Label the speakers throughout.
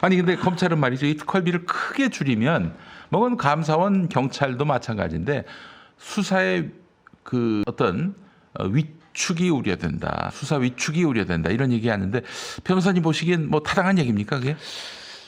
Speaker 1: 아니 근데 검찰은 말이죠. 이 특활비를 크게 줄이면 뭐건 감사원, 경찰도 마찬가지인데 수사의 그 어떤 위축이 우려된다. 수사 위축이 우려된다. 이런 얘기하는데 변호사님 보시기엔 뭐 타당한 얘기입니까 그게?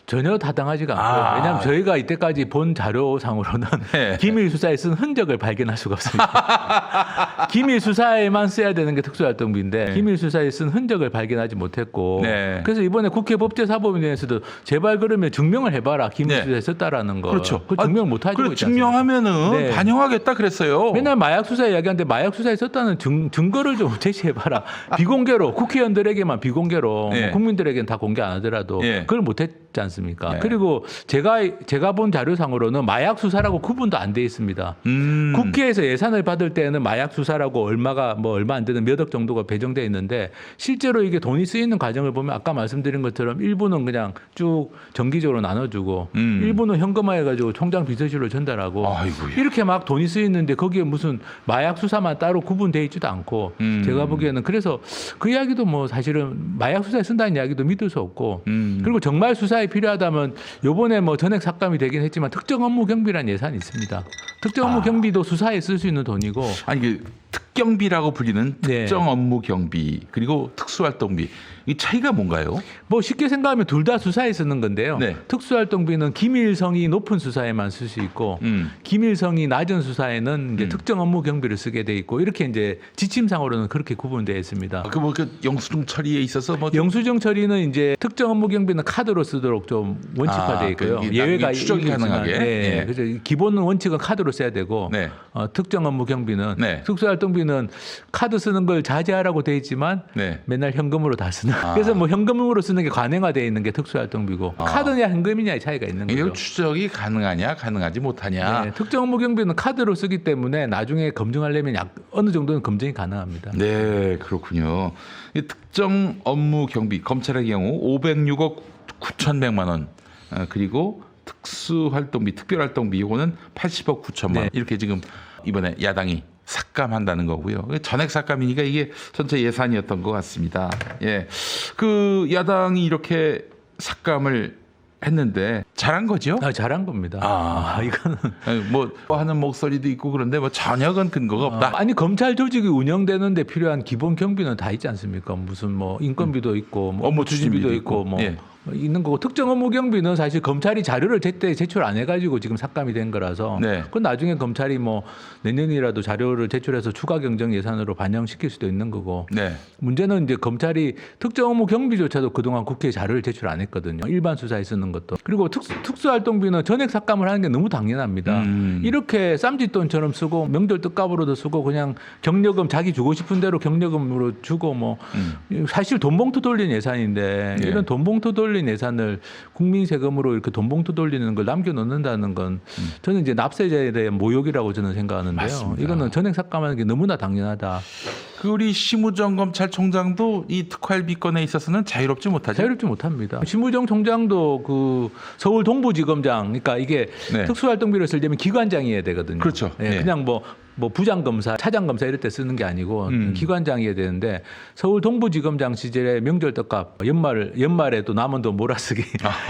Speaker 2: 전혀 타당하지가 않고요. 왜냐하면 저희가 이때까지 본 자료상으로는
Speaker 1: 네.
Speaker 2: 기밀 수사에 쓴 흔적을 발견할 수가 없습니다. 기밀 수사에만 써야 되는 게 특수활동비인데
Speaker 1: 네.
Speaker 2: 기밀 수사에 쓴 흔적을 발견하지 못했고
Speaker 1: 네.
Speaker 2: 그래서 이번에 국회 법제사법위원회에서도 제발 그러면 증명을 해봐라. 기밀
Speaker 1: 네.
Speaker 2: 수사에 썼다라는 거.
Speaker 1: 그렇죠.
Speaker 2: 그 증명 못 하고
Speaker 1: 그래
Speaker 2: 있지 않습니까?
Speaker 1: 증명하면은
Speaker 2: 네.
Speaker 1: 반영하겠다 그랬어요.
Speaker 2: 맨날 마약 수사 이야기하는데 마약 수사에 썼다는 증거를 좀 제시해봐라. 비공개로 국회의원들에게만 비공개로
Speaker 1: 예.
Speaker 2: 뭐 국민들에게는 다 공개 안 하더라도
Speaker 1: 예.
Speaker 2: 그걸 못했지 않습니까?
Speaker 1: 예.
Speaker 2: 그리고 제가 본 자료상으로는 마약 수사라고 구분도 안 돼 있습니다.
Speaker 1: 음.
Speaker 2: 국회에서 예산을 받을 때는 마약 수사라고 얼마 안 되는 몇 억 정도가 배정돼 있는데 실제로 이게 돈이 쓰이는 과정을 보면 아까 말씀드린 것처럼 일부는 그냥 쭉 정기적으로 나눠주고 일부는 현금화해가지고 총장 비서실로 전달하고
Speaker 1: 아이고야.
Speaker 2: 이렇게 막 돈이 쓰이는데 거기에 무슨 마약 수사만 따로 구분돼 있지도 않고 제가 보기에는 그래서 그 이야기도 뭐 사실은 마약 수사에 쓴다는 이야기도 믿을 수 없고 그리고 정말 수사에 필요하다면 요번에 뭐 전액 삭감이 되긴 했지만 특정 업무 경비라는 예산이 있습니다. 특정 업무 경비도 수사에 쓸 수 있는 돈이고
Speaker 1: 아니 그 특경비라고 불리는
Speaker 2: 네.
Speaker 1: 특정 업무 경비 그리고 특수활동비 이 차이가 뭔가요?
Speaker 2: 뭐 쉽게 생각하면 둘 다 수사에 쓰는 건데요.
Speaker 1: 네.
Speaker 2: 특수활동비는 기밀성이 높은 수사에만 쓸 수 있고 기밀성이 낮은 수사에는 이제 특정 업무 경비를 쓰게 돼 있고 이렇게 이제 지침상으로는 그렇게 구분되어 있습니다.
Speaker 1: 그 뭐 그 영수증 처리에 있어서 뭐
Speaker 2: 영수증 처리는 이제 특정 업무 경비는 카드로 쓰도록 좀 원칙화되어 있고요.
Speaker 1: 그
Speaker 2: 예외가
Speaker 1: 추적이
Speaker 2: 있지만,
Speaker 1: 가능하게.
Speaker 2: 네.
Speaker 1: 예.
Speaker 2: 그래서 기본 원칙은 카드로 써야 되고
Speaker 1: 네.
Speaker 2: 특정 업무 경비는
Speaker 1: 네.
Speaker 2: 특수활동비는 카드 쓰는 걸 자제하라고 돼 있지만
Speaker 1: 네.
Speaker 2: 맨날 현금으로 다 쓰는. 그래서 뭐 현금으로 쓰는 게 관행화되어 있는 게 특수활동비고 카드냐 현금이냐의 차이가 있는
Speaker 1: 이거
Speaker 2: 거죠.
Speaker 1: 추적이 가능하냐 가능하지 못하냐.
Speaker 2: 네, 특정 업무 경비는 카드로 쓰기 때문에 나중에 검증하려면 어느 정도는 검증이 가능합니다.
Speaker 1: 네, 그렇군요. 이 특정 업무 경비 검찰의 경우 506억 9,100만 원 그리고 특수활동비 특별활동비 이거는 80억 9천만 원
Speaker 2: 네.
Speaker 1: 이렇게 지금 이번에 야당이 삭감한다는 거고요. 전액 삭감이니까 이게 전체 예산이었던 것 같습니다. 예, 그 야당이 이렇게 삭감을 했는데 잘한 거죠?
Speaker 2: 잘한 겁니다. 이거는
Speaker 1: 뭐 하는 목소리도 있고 그런데 뭐 전혀 근거가 없다.
Speaker 2: 아니 검찰 조직이 운영되는데 필요한 기본 경비는 다 있지 않습니까? 무슨 뭐 인건비도 있고 뭐
Speaker 1: 업무
Speaker 2: 추진비도
Speaker 1: 추진비도
Speaker 2: 있고
Speaker 1: 있고.
Speaker 2: 뭐
Speaker 1: 예.
Speaker 2: 있는 거고 특정 업무 경비는 사실 검찰이 자료를 제때 제출 안 해가지고 지금 삭감이 된 거라서
Speaker 1: 네.
Speaker 2: 그건 나중에 검찰이 뭐 내년이라도 자료를 제출해서 추가 경정 예산으로 반영시킬 수도 있는 거고
Speaker 1: 네.
Speaker 2: 문제는 이제 검찰이 특정 업무 경비조차도 그동안 국회에 자료를 제출 안 했거든요. 일반 수사에 쓰는 것도. 그리고 특수활동비는 전액 삭감을 하는 게 너무 당연합니다. 이렇게 쌈짓돈처럼 쓰고 명절 뜻값으로도 쓰고 그냥 경력금 자기 주고 싶은 대로 경력금으로 주고 뭐 사실 돈봉투 돌린 예산인데
Speaker 1: 예.
Speaker 2: 이런 돈봉투 돌린 예산을 국민 세금으로 이렇게 돈봉투 돌리는 걸 남겨놓는다는 건 저는 이제 납세자에 대한 모욕이라고 저는 생각하는데요.
Speaker 1: 맞습니다.
Speaker 2: 이거는 전액 삭감하는 게 너무나 당연하다.
Speaker 1: 그 우리 심우정 검찰총장도 이 특활비 건에 있어서는 자유롭지 못하죠.
Speaker 2: 자유롭지 못합니다. 심우정 총장도 그 서울 동부지검장, 그러니까 이게
Speaker 1: 네.
Speaker 2: 특수활동비를 쓰려면 기관장이어야 되거든요.
Speaker 1: 그렇죠.
Speaker 2: 예,
Speaker 1: 네.
Speaker 2: 그냥 뭐 부장검사, 차장검사 이럴 때 쓰는 게 아니고 기관장이어야 되는데 서울 동부지검장 시절에 명절 떡값 연말에 또 남은 돈 몰아쓰기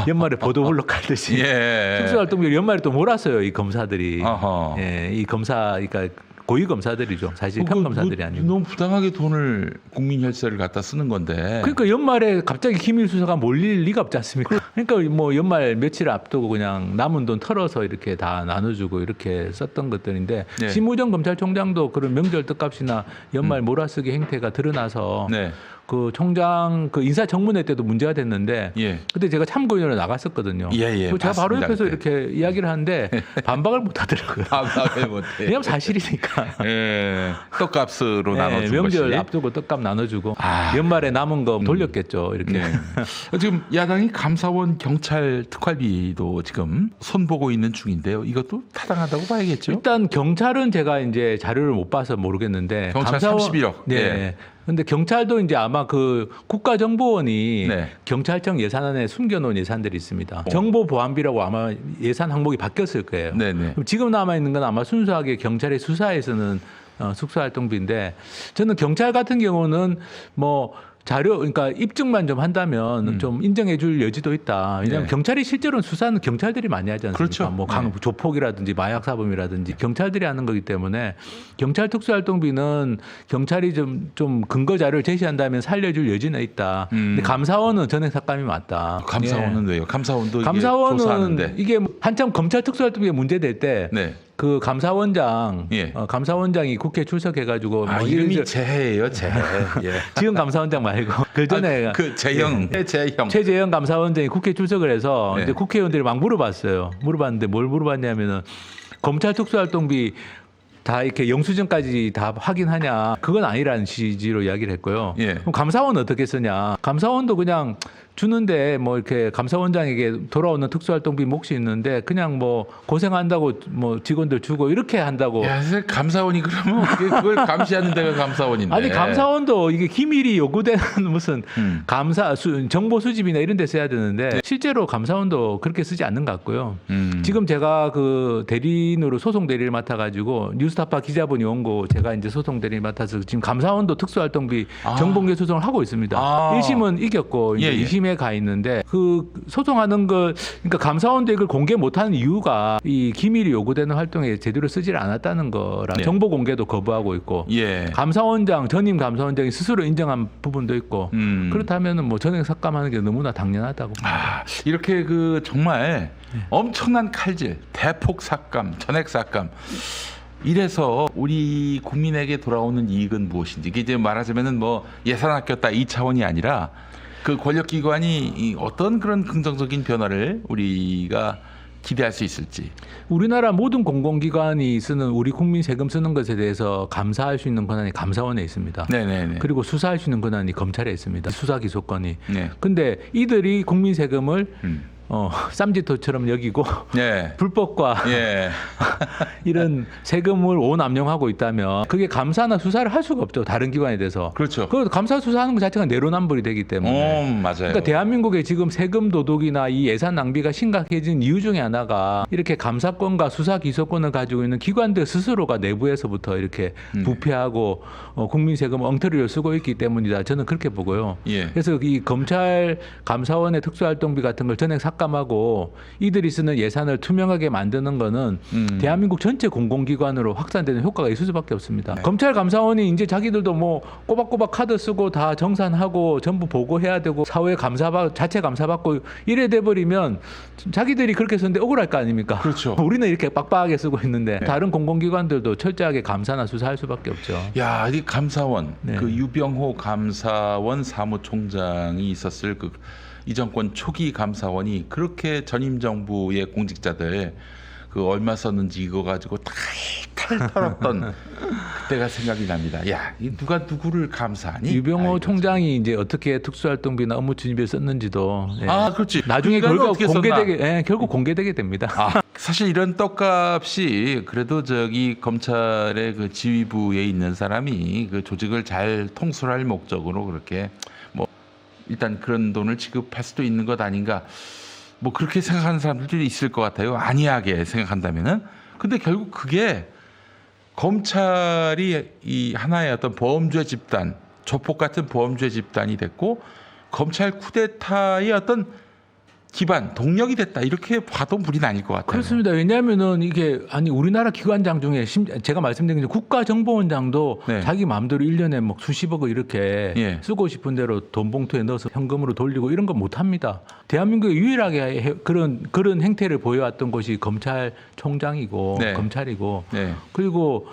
Speaker 2: 연말에 보도블록 깔듯이
Speaker 1: 예.
Speaker 2: 특수활동비 연말에 또 몰았어요 이 검사들이.
Speaker 1: 어허.
Speaker 2: 예, 이 검사 그러니까 고위 검사들이죠. 사실 평검사들이 아니고.
Speaker 1: 너무 부당하게 돈을 국민 혈세를 갖다 쓰는 건데.
Speaker 2: 그러니까 연말에 갑자기 기밀 수사가 몰릴 리가 없지 않습니까? 그러니까 뭐 연말 며칠 앞두고 그냥 남은 돈 털어서 이렇게 다 나눠주고 이렇게 썼던 것들인데
Speaker 1: 네.
Speaker 2: 심우정 검찰총장도 그런 명절 뜻값이나 연말 몰아쓰기 행태가 드러나서
Speaker 1: 네.
Speaker 2: 그 총장 그 인사청문회 때도 문제가 됐는데
Speaker 1: 예.
Speaker 2: 그때 제가 참고인으로 나갔었거든요.
Speaker 1: 예,
Speaker 2: 그 제가 바로
Speaker 1: 봤습니다,
Speaker 2: 옆에서
Speaker 1: 그때.
Speaker 2: 이렇게 이야기를 하는데 반박을 못 하더라고요.
Speaker 1: 반박을 못해.
Speaker 2: 왜냐면 사실이니까.
Speaker 1: 예. 떡값으로
Speaker 2: 네,
Speaker 1: 나눠준
Speaker 2: 명절
Speaker 1: 것이.
Speaker 2: 앞두고 떡값 나눠주고
Speaker 1: 아.
Speaker 2: 연말에 남은 거 돌렸겠죠. 이렇게.
Speaker 1: 네. 지금 야당이 감사원 경찰 특활비도 지금 손보고 있는 중인데요. 이것도 타당하다고 봐야겠죠.
Speaker 2: 일단 경찰은 제가 이제 자료를 못 봐서 모르겠는데
Speaker 1: 경찰 31억.
Speaker 2: 네.
Speaker 1: 예.
Speaker 2: 근데 경찰도 이제 아마 그 국가정보원이
Speaker 1: 네.
Speaker 2: 경찰청 예산안에 숨겨놓은 예산들이 있습니다. 정보보안비라고 아마 예산 항목이 바뀌었을 거예요.
Speaker 1: 네네.
Speaker 2: 그럼 지금 남아 있는 건 아마 순수하게 경찰의 수사에서는 숙소활동비인데 저는 경찰 같은 경우는 뭐 자료, 그러니까 입증만 좀 한다면 좀 인정해줄 여지도 있다. 왜냐하면
Speaker 1: 네.
Speaker 2: 경찰이 실제로는 수사는 경찰들이 많이 하지 않습니까?
Speaker 1: 그렇죠.
Speaker 2: 뭐
Speaker 1: 네.
Speaker 2: 조폭이라든지 마약 사범이라든지 경찰들이 하는 거기 때문에 경찰 특수활동비는 경찰이 좀 근거 자료를 제시한다면 살려줄 여지는 있다. 근데 감사원은 전액 삭감이 맞다.
Speaker 1: 감사원은 왜요? 감사원도 이게
Speaker 2: 감사원은
Speaker 1: 조사하는데.
Speaker 2: 이게 한참 검찰 특수활동비가 문제될 때.
Speaker 1: 네.
Speaker 2: 그 감사원장,
Speaker 1: 예.
Speaker 2: 감사원장이 국회 출석해가지고
Speaker 1: 아,
Speaker 2: 뭐
Speaker 1: 이름이 재해예요, 재해. 예.
Speaker 2: 지금 감사원장 말고 그 전에
Speaker 1: 그 재형, 재형.
Speaker 2: 최재형 감사원장이 국회 출석을 해서
Speaker 1: 네.
Speaker 2: 이제 국회의원들이 막 물어봤어요. 물어봤는데 뭘 물어봤냐면은 검찰 특수활동비 다 이렇게 영수증까지 다 확인하냐? 그건 아니라는 취지로 이야기를 했고요.
Speaker 1: 예.
Speaker 2: 그럼 감사원은 어떻게 쓰냐? 감사원도 그냥 주는데 뭐 이렇게 감사원장에게 돌아오는 특수활동비 몫이 있는데 그냥 뭐 고생한다고 뭐 직원들 주고 이렇게 한다고.
Speaker 1: 야, 사실 감사원이 그러면 그걸 감시하는 데가 감사원인데.
Speaker 2: 아니 감사원도 이게 기밀이 요구되는 무슨 정보 수집이나 이런 데 써야 되는데 실제로 감사원도 그렇게 쓰지 않는 것 같고요. 지금 제가 그 대리인으로 소송 대리를 맡아가지고 뉴스타파 기자분이 온 거 제가 이제 소송 대리를 맡아서 지금 감사원도 특수활동비 정보공개 소송을 하고 있습니다. 1심은 이겼고 이제
Speaker 1: 예, 예.
Speaker 2: 2심에 가 있는데 그 소송하는 걸 그러니까 감사원도 이걸 공개 못하는 이유가 이 기밀이 요구되는 활동에 제대로 쓰질 않았다는 거라
Speaker 1: 네.
Speaker 2: 정보 공개도 거부하고 있고
Speaker 1: 예.
Speaker 2: 감사원장 전임 감사원장이 스스로 인정한 부분도 있고 그렇다면은 뭐 전액 삭감하는 게 너무나 당연하다고 봅니다.
Speaker 1: 아, 이렇게 그 정말 엄청난 칼질, 대폭 삭감, 전액 삭감. 이래서 우리 국민에게 돌아오는 이익은 무엇인지 이게 이제 말하자면은 뭐 예산 아꼈다 이 차원이 아니라 그 권력기관이 이 어떤 그런 긍정적인 변화를 우리가 기대할 수 있을지.
Speaker 2: 우리나라 모든 공공기관이 쓰는 우리 국민 세금 쓰는 것에 대해서 감사할 수 있는 권한이 감사원에 있습니다.
Speaker 1: 네네네.
Speaker 2: 그리고 수사할 수 있는 권한이 검찰에 있습니다. 수사 기소권이.
Speaker 1: 네.
Speaker 2: 근데 이들이 국민 세금을 쌈짓돈처럼 여기고
Speaker 1: 네.
Speaker 2: 불법과
Speaker 1: 예.
Speaker 2: 이런 세금을 오남용하고 있다면 그게 감사나 수사를 할 수가 없죠. 다른 기관에 대해서.
Speaker 1: 그렇죠.
Speaker 2: 그 감사 수사하는 것 자체가 내로남불이 되기 때문에.
Speaker 1: 맞아요.
Speaker 2: 그러니까 대한민국에 지금 세금 도둑이나 이 예산 낭비가 심각해진 이유 중에 하나가 이렇게 감사권과 수사 기소권을 가지고 있는 기관들 스스로가 내부에서부터 이렇게 부패하고 국민 세금 엉터리를 쓰고 있기 때문이다. 저는 그렇게 보고요.
Speaker 1: 예.
Speaker 2: 그래서 이 검찰 감사원의 특수활동비 같은 걸 전액 삭감하고 이들이 쓰는 예산을 투명하게 만드는 거는 대한민국 전체 공공기관으로 확산되는 효과가 있을 수밖에 없습니다.
Speaker 1: 네.
Speaker 2: 검찰 감사원이 이제 자기들도 뭐 꼬박꼬박 카드 쓰고 다 정산하고 전부 보고해야 되고 사회 자체 감사받고 이래 돼버리면 자기들이 그렇게 쓰는데 억울할 거 아닙니까?
Speaker 1: 그렇죠.
Speaker 2: 우리는 이렇게 빡빡하게 쓰고 있는데
Speaker 1: 네.
Speaker 2: 다른 공공기관들도 철저하게 감사나 수사할 수밖에 없죠.
Speaker 1: 야, 이 감사원,
Speaker 2: 네.
Speaker 1: 그 유병호 감사원 사무총장이 있었을 그 이 정권 초기 감사원이 그렇게 전임 정부의 공직자들 그 얼마 썼는지 이거 가지고 탈탈 털었던 그때가 생각이 납니다. 야, 이 누가 누구를 감사하니?
Speaker 2: 유병호
Speaker 1: 아이고,
Speaker 2: 총장이 이제 어떻게 특수활동비나 업무 추진비를 썼는지도 예.
Speaker 1: 아, 그렇지.
Speaker 2: 나중에
Speaker 1: 그러니까
Speaker 2: 결국
Speaker 1: 어떻게 썼나?
Speaker 2: 결국 공개되게 됩니다.
Speaker 1: 아, 사실 이런 떡값이 그래도 저기 검찰의 그 지휘부에 있는 사람이 그 조직을 잘 통솔할 목적으로 그렇게 뭐 일단 그런 돈을 지급할 수도 있는 것 아닌가. 뭐 그렇게 생각하는 사람들도 있을 것 같아요. 안이하게 생각한다면은. 근데 결국 그게 검찰이 이 하나의 어떤 범죄 집단, 조폭 같은 범죄 집단이 됐고 검찰 쿠데타의 어떤 기반, 동력이 됐다. 이렇게 봐도 무리는 아닐 것 같아요.
Speaker 2: 그렇습니다. 왜냐하면은 이게 우리나라 기관장 중에 제가 말씀드린 게 국가정보원장도
Speaker 1: 네.
Speaker 2: 자기 마음대로 1년에 뭐 수십억을 이렇게
Speaker 1: 예.
Speaker 2: 쓰고 싶은 대로 돈 봉투에 넣어서 현금으로 돌리고 이런 거 못 합니다. 대한민국에 유일하게 그런 행태를 보여왔던 곳이 검찰총장이고
Speaker 1: 네.
Speaker 2: 검찰이고
Speaker 1: 네.
Speaker 2: 그리고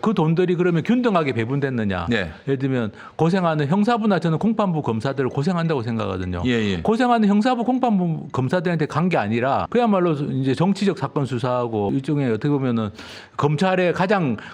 Speaker 2: 그 돈들이 그러면 균등하게 배분됐느냐?
Speaker 1: 네.
Speaker 2: 예를 들면 고생하는 형사부나 저는 공판부 검사들 고생한다고 생각하거든요.
Speaker 1: 예, 예.
Speaker 2: 고생하는 형사부 공판부 검사들한테 간 게 아니라 그야말로 이제 정치적 사건 수사하고 일종의 어떻게 보면은 검찰의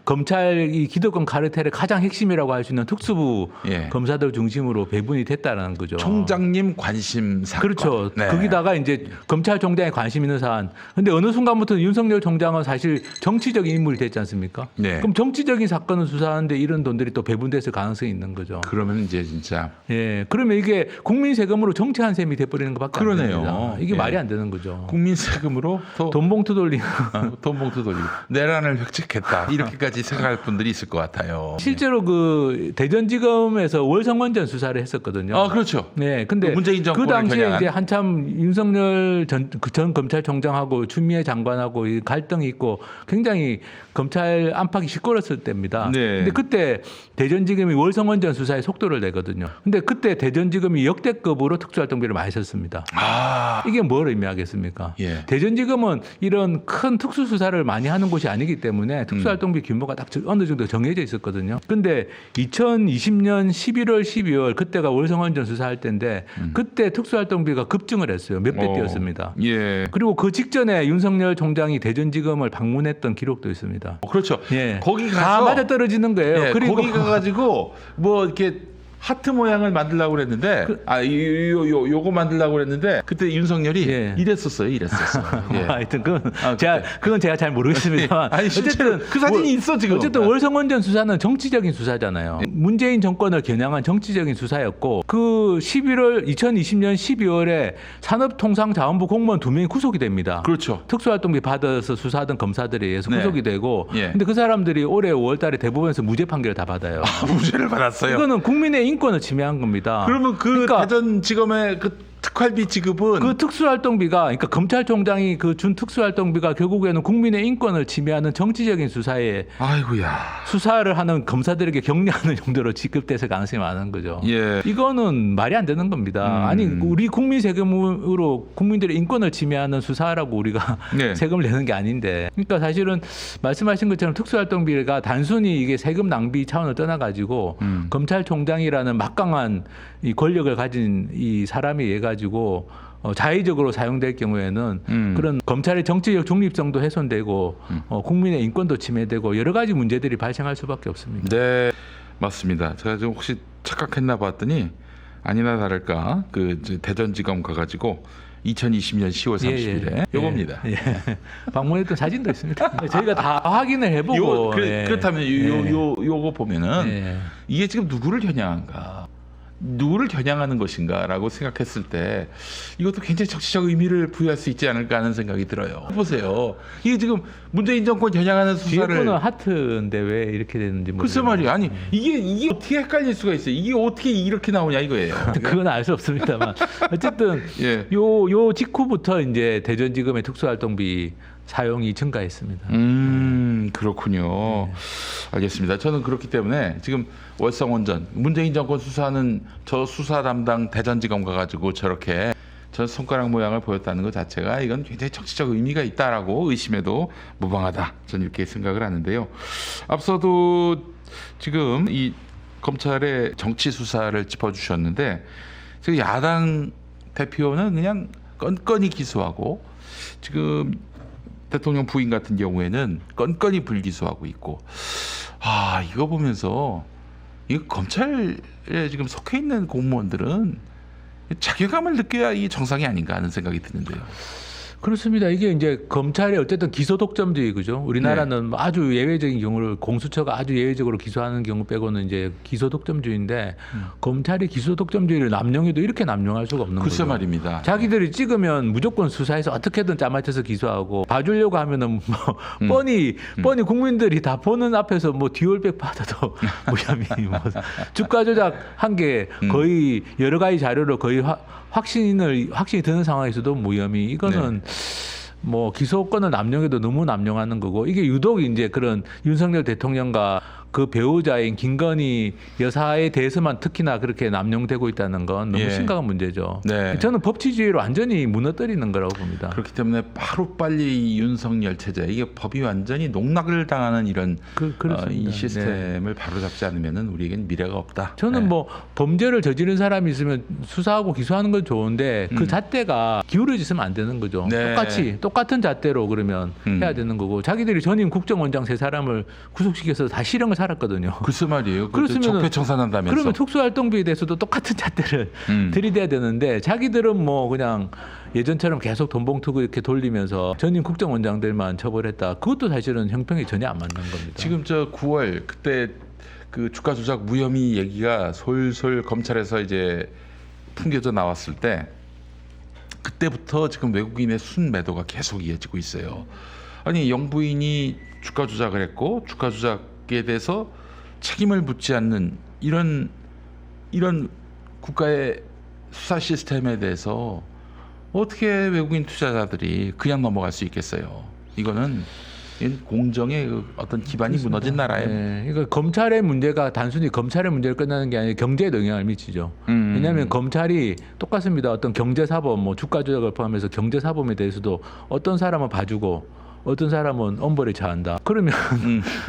Speaker 2: 검찰이 기득권 카르텔의 가장 핵심이라고 할 수 있는 특수부
Speaker 1: 예.
Speaker 2: 검사들 중심으로 배분이 됐다는 거죠.
Speaker 1: 총장님 관심 사건.
Speaker 2: 그렇죠.
Speaker 1: 네.
Speaker 2: 거기다가 이제 검찰총장에 관심 있는 사안. 근데 어느 순간부터 윤석열 총장은 사실 정치적인 인물이 됐지 않습니까?
Speaker 1: 네.
Speaker 2: 그럼 정치적인 사건을 수사하는데 이런 돈들이 또 배분됐을 가능성이 있는 거죠.
Speaker 1: 그러면 이제 진짜
Speaker 2: 예. 그러면 이게 국민 세금으로 정치한 셈이 돼버리는 것밖에 안
Speaker 1: 그러네요.
Speaker 2: 됩니다. 이게
Speaker 1: 예.
Speaker 2: 말이 안 되는 거죠.
Speaker 1: 국민 세금으로
Speaker 2: 돈 봉투 돌리는.
Speaker 1: 돈 봉투 돌리고 내란을 획책했다 이렇게까지 생각할 분들이 있을 것 같아요.
Speaker 2: 실제로 그 대전지검에서 월성원전 수사를 했었거든요.
Speaker 1: 아 그렇죠.
Speaker 2: 네, 근데
Speaker 1: 그 문재인
Speaker 2: 그
Speaker 1: 정권을
Speaker 2: 당시에
Speaker 1: 겨냥한.
Speaker 2: 이제 한참 윤석열 전 검찰총장하고 추미애 장관하고 이 갈등이 있고 굉장히 검찰 안팎이 시끄러웠을 때입니다.
Speaker 1: 네.
Speaker 2: 근데 그때 대전지검이 월성원전 수사에 속도를 내거든요. 근데 그때 대전지검이 역대급으로 특수활동비를 많이 썼습니다.
Speaker 1: 아
Speaker 2: 이게 뭘 의미하겠습니까?
Speaker 1: 예.
Speaker 2: 대전지검은 이런 큰 특수수사를 많이 하는 곳이 아니기 때문에 특수활동비 규모가 딱 어느 정도 정해져 있었거든요. 근데 2020년 11월, 12월 그때가 월성원전 수사할 때인데 그때 특수활동비가 급증을 했어요. 몇 배 뛰었습니다.
Speaker 1: 예.
Speaker 2: 그리고 그 직전에 윤석열 총장이 대전지검을 방문했던 기록도 있습니다.
Speaker 1: 그렇죠.
Speaker 2: 예.
Speaker 1: 거기
Speaker 2: 다
Speaker 1: 가서
Speaker 2: 맞아 떨어지는 거예요.
Speaker 1: 예,
Speaker 2: 그리고
Speaker 1: 거기 가가지고 뭐 이렇게 하트 모양을 만들려고 그랬는데 요거 만들려고 그랬는데 그때 윤석열이
Speaker 2: 예.
Speaker 1: 이랬었어요. 예.
Speaker 2: 하여튼 그건
Speaker 1: 아,
Speaker 2: 그건 제가 잘 모르겠습니다만
Speaker 1: 아니 실제로 그 사진이 있어 지금.
Speaker 2: 어쨌든 월성원전 수사는 정치적인 수사잖아요. 문재인 정권을 겨냥한 정치적인 수사였고 그 2020년 12월에 산업통상자원부 공무원 2명이 구속이 됩니다.
Speaker 1: 그렇죠.
Speaker 2: 특수활동비 받아서 수사하던 검사들에 의해서
Speaker 1: 네.
Speaker 2: 구속이 되고
Speaker 1: 예.
Speaker 2: 근데 그 사람들이 올해 5월달에 대법원에서 무죄 판결을 다 받아요.
Speaker 1: 무죄를 받았어요.
Speaker 2: 이거는 국민의 인권을 침해한 겁니다.
Speaker 1: 그러면
Speaker 2: 그러니까
Speaker 1: 대전지검의 그 특활비 지급은
Speaker 2: 그 특수활동비가 그러니까 검찰총장이 그 준 특수활동비가 결국에는 국민의 인권을 침해하는 정치적인 수사에
Speaker 1: 아이고야.
Speaker 2: 수사를 하는 검사들에게 격려하는 정도로 지급돼서 가능성이 많은 거죠.
Speaker 1: 예.
Speaker 2: 이거는 말이 안 되는 겁니다. 아니 우리 국민 세금으로 국민들의 인권을 침해하는 수사라고 우리가
Speaker 1: 네.
Speaker 2: 세금을 내는 게 아닌데, 그러니까 사실은 말씀하신 것처럼 특수활동비가 단순히 이게 세금 낭비 차원을 떠나가지고 검찰총장이라는 막강한 이 권력을 가진 이 사람에 의해 가지고 자의적으로 사용될 경우에는 그런 검찰의 정치적 중립성도 훼손되고 국민의 인권도 침해되고 여러 가지 문제들이 발생할 수밖에 없습니다.
Speaker 1: 네, 맞습니다. 제가 좀 혹시 착각했나 봤더니 아니나 다를까 그 이제 대전지검 가가지고 2020년 10월 30일에 요겁니다.
Speaker 2: 예. 방문했던 사진도 있습니다. 저희가 다 확인을 해보고
Speaker 1: 그렇다면 요거 보면은
Speaker 2: 예.
Speaker 1: 이게 지금 누구를 겨냥한가? 누구를 겨냥하는 것인가라고 생각했을 때 이것도 굉장히 정치적 의미를 부여할 수 있지 않을까 하는 생각이 들어요. 보세요. 이게 지금 문재인 정권 겨냥하는
Speaker 2: 뒤에 거는
Speaker 1: 수사를
Speaker 2: 하트인데 왜 이렇게 되는지
Speaker 1: 글쎄 말이야. 아니 이게 어떻게 헷갈릴 수가 있어요. 이게 어떻게 이렇게 나오냐 이거예요.
Speaker 2: 그건 알 수 없습니다만 어쨌든
Speaker 1: 예.
Speaker 2: 요 직후부터 이제 대전지검의 특수활동비 사용이 증가했습니다.
Speaker 1: 그렇군요. 알겠습니다. 저는 그렇기 때문에 지금 월성원전 문재인 정권 수사는 저 수사 담당 대전지검 가가지고 저렇게 저 손가락 모양을 보였다는 것 자체가 이건 굉장히 정치적 의미가 있다라고 의심해도 무방하다. 저는 이렇게 생각을 하는데요. 앞서도 지금 이 검찰의 정치 수사를 짚어주셨는데 지금 야당 대표는 그냥 건건히 기소하고 지금 대통령 부인 같은 경우에는 건건히 불기소하고 있고, 이거 보면서 이 검찰에 지금 속해 있는 공무원들은 자괴감을 느껴야 이 정상이 아닌가 하는 생각이 드는데요.
Speaker 2: 그렇습니다. 이게 이제 검찰이 어쨌든 기소 독점주의 그죠? 우리나라는 아주 예외적인 경우를 공수처가 아주 예외적으로 기소하는 경우 빼고는 이제 기소 독점주의인데 검찰이 기소 독점주의를 남용해도 이렇게 남용할 수가 없는
Speaker 1: 글쎄
Speaker 2: 거죠.
Speaker 1: 말입니다.
Speaker 2: 자기들이 찍으면 무조건 수사해서 어떻게든 짜맞춰서 기소하고 봐주려고 하면은 뭐 뻔히 국민들이 다 보는 앞에서 뭐 디올백 받아도 무혐의, 뭐 주가 조작 한 게 거의 여러 가지 자료로 거의 확신이 드는 상황에서도 무혐의. 이거는 뭐 기소권을 남용해도 너무 남용하는 거고, 이게 유독 이제 그런 윤석열 대통령과 그 배우자인 김건희 여사에 대해서만 특히나 그렇게 남용되고 있다는 건 너무 심각한 문제죠.
Speaker 1: 네.
Speaker 2: 저는 법치주의로 완전히 무너뜨리는 거라고 봅니다.
Speaker 1: 그렇기 때문에 빨리 이 윤석열 체제, 이게 법이 완전히 농락을 당하는 이런 이 시스템을 바로잡지 않으면은 우리에겐 미래가 없다.
Speaker 2: 저는
Speaker 1: 네.
Speaker 2: 뭐 범죄를 저지른 사람이 있으면 수사하고 기소하는 건 좋은데 그 잣대가 기울어졌으면 안 되는 거죠.
Speaker 1: 네.
Speaker 2: 똑같은 잣대로 그러면 해야 되는 거고, 자기들이 전임 국정원장 3사람을 구속시켜서 다 실형을 살았거든요.
Speaker 1: 글쎄 말이에요.
Speaker 2: 그렇으면은-
Speaker 1: 적폐청산한다면서.
Speaker 2: 그러면 특수활동비에 대해서도 똑같은 잣대를 들이대야 되는데 자기들은 뭐 그냥 예전처럼 계속 돈봉투 이렇게 돌리면서 전임 국정원장들만 처벌했다. 그것도 사실은 형평이 전혀 안 맞는 겁니다.
Speaker 1: 지금 저 9월 그때 그 주가 조작 무혐의 얘기가 솔솔 검찰에서 이제 풍겨져 나왔을 때 그때부터 지금 외국인의 순매도가 계속 이어지고 있어요. 아니 영부인이 주가 조작을 했고 주가 조작에 대해서 책임을 묻지 않는 이런 국가의 수사 시스템에 대해서 어떻게 외국인 투자자들이 그냥 넘어갈 수 있겠어요? 이거는 공정의 그 어떤 기반이 무너진 나라예요.
Speaker 2: 네, 그러니까 검찰의 문제가 단순히 검찰의 문제로 끝나는 게 아니라 경제에도 영향을 미치죠. 왜냐하면 검찰이 똑같습니다. 어떤 경제사범, 뭐 주가 조작을 포함해서 경제사범에 대해서도 어떤 사람은 봐주고 어떤 사람은 엄벌에 처한다. 그러면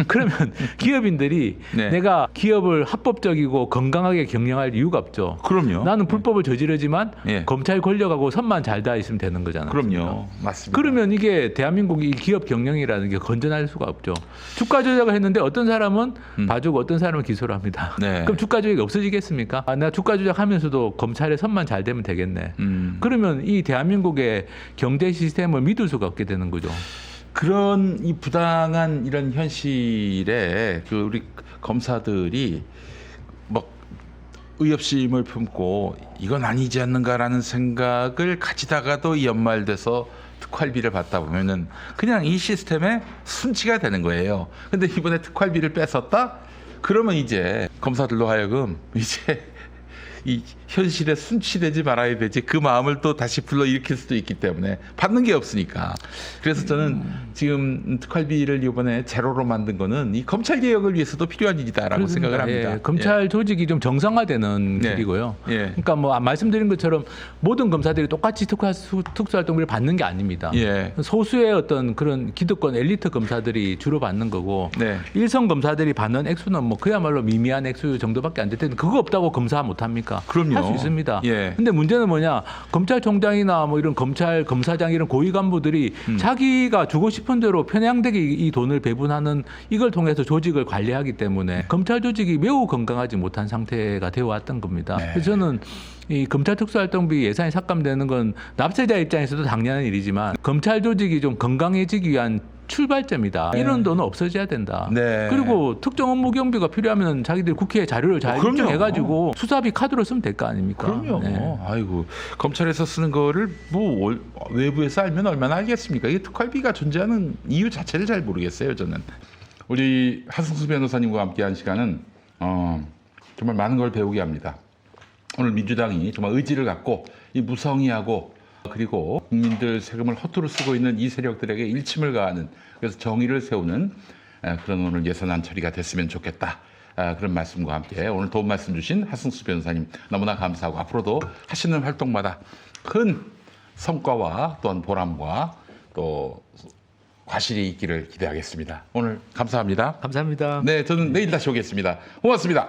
Speaker 2: 그러면 기업인들이
Speaker 1: 네.
Speaker 2: 내가 기업을 합법적이고 건강하게 경영할 이유가 없죠.
Speaker 1: 그럼요.
Speaker 2: 나는 불법을 저지르지만
Speaker 1: 예.
Speaker 2: 검찰 권력하고 선만 잘 닿아 있으면 되는 거잖아요.
Speaker 1: 그럼요. 맞습니다.
Speaker 2: 그러면 이게 대한민국이 기업 경영이라는 게 건전할 수가 없죠. 주가 조작을 했는데 어떤 사람은 봐주고 어떤 사람은 기소를 합니다.
Speaker 1: 네.
Speaker 2: 그럼 주가 조작이 없어지겠습니까? 아, 내가 주가 조작하면서도 검찰의 선만 잘 되면 되겠네. 그러면 이 대한민국의 경제 시스템을 믿을 수가 없게 되는 거죠.
Speaker 1: 그런 이 부당한 이런 현실에 그 우리 검사들이 뭐 의협심을 품고 이건 아니지 않는가라는 생각을 가지다가도 이 연말돼서 특활비를 받다 보면은 그냥 이 시스템에 순치가 되는 거예요. 근데 이번에 특활비를 뺏었다? 그러면 이제 검사들로 하여금 이제 이 현실에 순치되지 말아야 되지 그 마음을 또 다시 불러일으킬 수도 있기 때문에 받는 게 없으니까. 그래서 저는 지금 특활비를 이번에 제로로 만든 거는 이 검찰 개혁을 위해서도 필요한 일이다라고 생각을 합니다.
Speaker 2: 예, 검찰 조직이 좀 정상화되는
Speaker 1: 네.
Speaker 2: 길이고요.
Speaker 1: 예.
Speaker 2: 그러니까 뭐 말씀드린 것처럼 모든 검사들이 똑같이 특수활동비를 받는 게 아닙니다.
Speaker 1: 예.
Speaker 2: 소수의 어떤 그런 기득권 엘리트 검사들이 주로 받는 거고
Speaker 1: 네.
Speaker 2: 일선 검사들이 받는 액수는 뭐 그야말로 미미한 액수 정도밖에 안 될 텐데 그거 없다고 검사 못 합니까?
Speaker 1: 그럼요.
Speaker 2: 할 수 있습니다.
Speaker 1: 예.
Speaker 2: 근데 문제는 뭐냐? 검찰총장이나 뭐 이런 검찰 검사장 이런 고위 간부들이 자기가 주고 싶은 대로 편향되게 이 돈을 배분하는 이걸 통해서 조직을 관리하기 때문에 검찰 조직이 매우 건강하지 못한 상태가 되어 왔던 겁니다.
Speaker 1: 네.
Speaker 2: 그래서 저는 이 검찰 특수활동비 예산이 삭감되는 건 납세자 입장에서도 당연한 일이지만 검찰 조직이 좀 건강해지기 위한 출발점이다.
Speaker 1: 네.
Speaker 2: 이런 돈은 없어져야 된다.
Speaker 1: 네.
Speaker 2: 그리고 특정 업무 경비가 필요하면 자기들 국회에 자료를 잘
Speaker 1: 그럼요.
Speaker 2: 입증해가지고 수사비 카드로 쓰면 될 거 아닙니까?
Speaker 1: 그럼요.
Speaker 2: 네.
Speaker 1: 아이고 검찰에서 쓰는 거를 뭐 외부에서 알면 얼마나 알겠습니까? 이게 특활비가 존재하는 이유 자체를 잘 모르겠어요. 저는 우리 하승수 변호사님과 함께한 시간은 정말 많은 걸 배우게 합니다. 오늘 민주당이 정말 의지를 갖고 이 무성의하고 그리고 국민들 세금을 허투루 쓰고 있는 이 세력들에게 일침을 가하는 그래서 정의를 세우는 그런 오늘 예산안 처리가 됐으면 좋겠다. 그런 말씀과 함께 오늘 도움 말씀 주신 하승수 변호사님 너무나 감사하고 앞으로도 하시는 활동마다 큰 성과와 또한 보람과 또 과실이 있기를 기대하겠습니다. 오늘 감사합니다.
Speaker 2: 감사합니다.
Speaker 1: 네, 저는 내일 다시 오겠습니다. 고맙습니다.